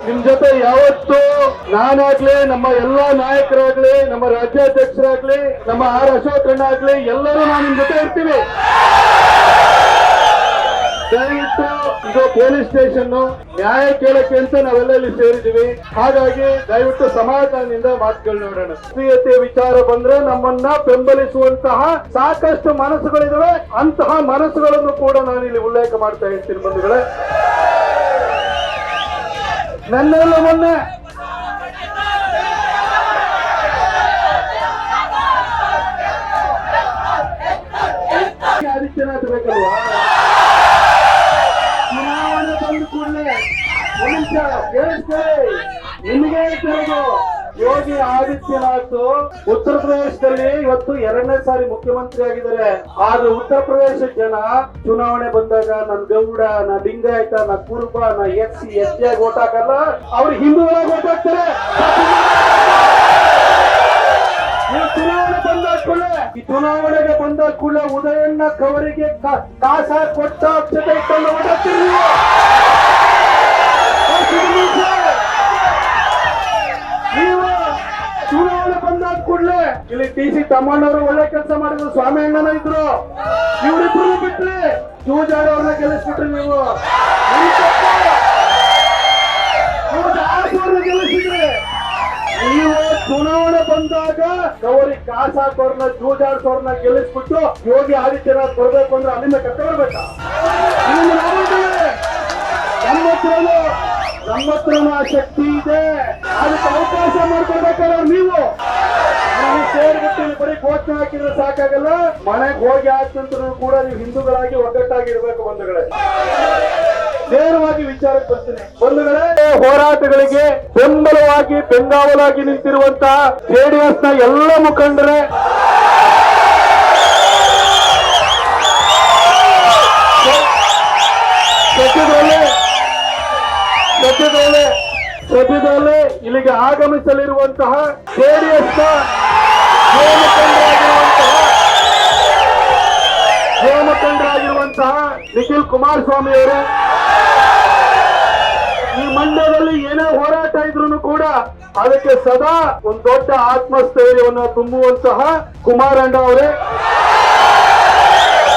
ನಿಮ್ ಜೊತೆ ಯಾವತ್ತು ನಾನಾಗ್ಲಿ, ನಮ್ಮ ಎಲ್ಲಾ ನಾಯಕರಾಗ್ಲಿ, ನಮ್ಮ ರಾಜ್ಯಾಧ್ಯಕ್ಷರಾಗ್ಲಿ, ನಮ್ಮ ಆರ್ ಅಶೋಕಣ್ಣ ಆಗ್ಲಿ, ಎಲ್ಲರೂ ನಾವು ನಿಮ್ ಜೊತೆ ಇರ್ತೀವಿ. ದಯವಿಟ್ಟು ಇದು ಪೊಲೀಸ್ ಸ್ಟೇಷನ್, ನ್ಯಾಯ ಕೇಳಕ್ಕೆ ಅಂತ ನಾವೆಲ್ಲ ಇಲ್ಲಿ ಸೇರಿದೀವಿ. ಹಾಗಾಗಿ ದಯವಿಟ್ಟು ಸಮಾಧಾನದಿಂದ ಮಾತುಗಳು ನೋಡೋಣ. ರಾಷ್ಟ್ರೀಯತೆ ವಿಚಾರ ಬಂದ್ರೆ ನಮ್ಮನ್ನ ಬೆಂಬಲಿಸುವಂತಹ ಸಾಕಷ್ಟು ಮನಸ್ಸುಗಳಿದಾವೆ. ಅಂತಹ ಮನಸ್ಸುಗಳನ್ನು ಕೂಡ ನಾನು ಇಲ್ಲಿ ಉಲ್ಲೇಖ ಮಾಡ್ತಾ ಇರ್ತೀನಿ ಬಂಧುಗಳೇ. ನನ್ನೆಲ್ಲ ಮೊನ್ನೆ ಆದಿತ್ಯನಾಥ್ ಬೇಕಲ್ವಾ, ಚುನಾವಣೆ ಬಂದ ಕೂಡಲೇ ನಿಮಗೆ ಹೇಳ್ತಿರೋದು, ಯೋಗಿ ಆದಿತ್ಯನಾಥ್ ಉತ್ತರ ಪ್ರದೇಶದಲ್ಲಿ ಇವತ್ತು 2ನೇ ಸಾರಿ ಮುಖ್ಯಮಂತ್ರಿ ಆಗಿದ್ದಾರೆ. ಆದ್ರೆ ಉತ್ತರ ಪ್ರದೇಶ ಜನ ಚುನಾವಣೆ ಬಂದಾಗ ನನ್ ಗೌಡ, ನಾ ಲಿಂಗಾಯತ, ನಾ ಕುರುಬ, ನಾ SC ST ಆಗಿ ಓಟ್ ಹಾಕಲ್ಲ, ಅವ್ರು ಹಿಂದೂಗಳಾಗಿ ಓಟ್ ಹಾಕ್ತಾರೆ. ಈ ಚುನಾವಣೆಗೆ ಬಂದ ಕೂಡಲೇ ಉದಯಣ್ಣ ಕವರಿಗೆ ಕಾಸ ಕೊಟ್ಟ ಅಕ್ಷತೆ ಇಟ್ಟನ್ನು ಓಟ್ ಹಾಕ್ತೀರಿ. ನೀವು ಚುನಾವಣೆ ಬಂದಾದ ಕೂಡಲೇ ಇಲ್ಲಿ TC ತಮ್ಮಣ್ಣವರು ಒಳ್ಳೆ ಕೆಲಸ ಮಾಡಿದ್ರು, ಸ್ವಾಮಿ ಅಣ್ಣನ ಇದ್ರು, ಇವರಿಬ್ರು ಬಿಟ್ರಿ ಜೂಜಾಡ್ ಅವ್ರನ್ನ ಗೆಲ್ಲಿಸ್ಬಿಟ್ರಿ. ನೀವು ಗೆಲ್ಲಿಸಿದ್ರಿ. ನೀವು ಚುನಾವಣೆ ಬಂದಾಗ ಗೌರಿ ಕಾಸ ಹಾಕೋರ್ನ, ಜೂಜಾಡ್ಸೋರ್ನ ಗೆಲ್ಲಿಸ್ಬಿಟ್ಟು ಯೋಗಿ ಆದಿತ್ಯನಾಥ್ ಬರ್ಬೇಕು ಅಂದ್ರೆ ಅಲ್ಲಿಂದ ಕಟ್ಟ ಬರ್ಬೇಕಾ? ನಮ್ಮ ಹತ್ರನೂ ಆ ಶಕ್ತಿ ಇದೆ, ಅದಕ್ಕೆ ಅವಕಾಶ ಮಾಡ್ಕೊಡ್ಬೇಕಾದ್ರೆ ನೀವು ಸೇರ್ಬಿಟ್ಟು ಬರೀ ಘೋಷಣೆ ಹಾಕಿದ್ರೆ ಸಾಕಾಗಲ್ಲ. ಮನೆಗೆ ಹೋಗಿ ಆಗ್ತಂತರೂ ಕೂಡ ನೀವು ಹಿಂದೂಗಳಾಗಿ ಒಗ್ಗಟ್ಟಾಗಿರ್ಬೇಕು ಬಂಧುಗಳೇ. ನೇರವಾಗಿ ವಿಚಾರಕ್ಕೆ ಬರ್ತೀನಿ ಬಂಧುಗಳೇ. ಹೋರಾಟಗಳಿಗೆ ಬೆಂಬಲವಾಗಿ ಬೆಂಗಾವಲಾಗಿ ನಿಂತಿರುವಂತಹ JDS ನ ಎಲ್ಲ ಮುಖಂಡರೇ, ಸದ್ಯದಲ್ಲೇ ಇಲ್ಲಿಗೆ ಆಗಮಿಸಲಿರುವಂತಹ JDS ನ ಮುಖಂಡರಾಗಿರುವಂತಹ ನಿಖಿಲ್ ಕುಮಾರಸ್ವಾಮಿ ಅವರು, ಈ ಮಂಡ್ಯದಲ್ಲಿ ಏನೇ ಹೋರಾಟ ಇದ್ರು ಕೂಡ ಅದಕ್ಕೆ ಸದಾ ಒಂದು ದೊಡ್ಡ ಆತ್ಮಸ್ಥೈರ್ಯವನ್ನು ತುಂಬುವಂತಹ ಕುಮಾರಣ್ಣ ಅವರೇ,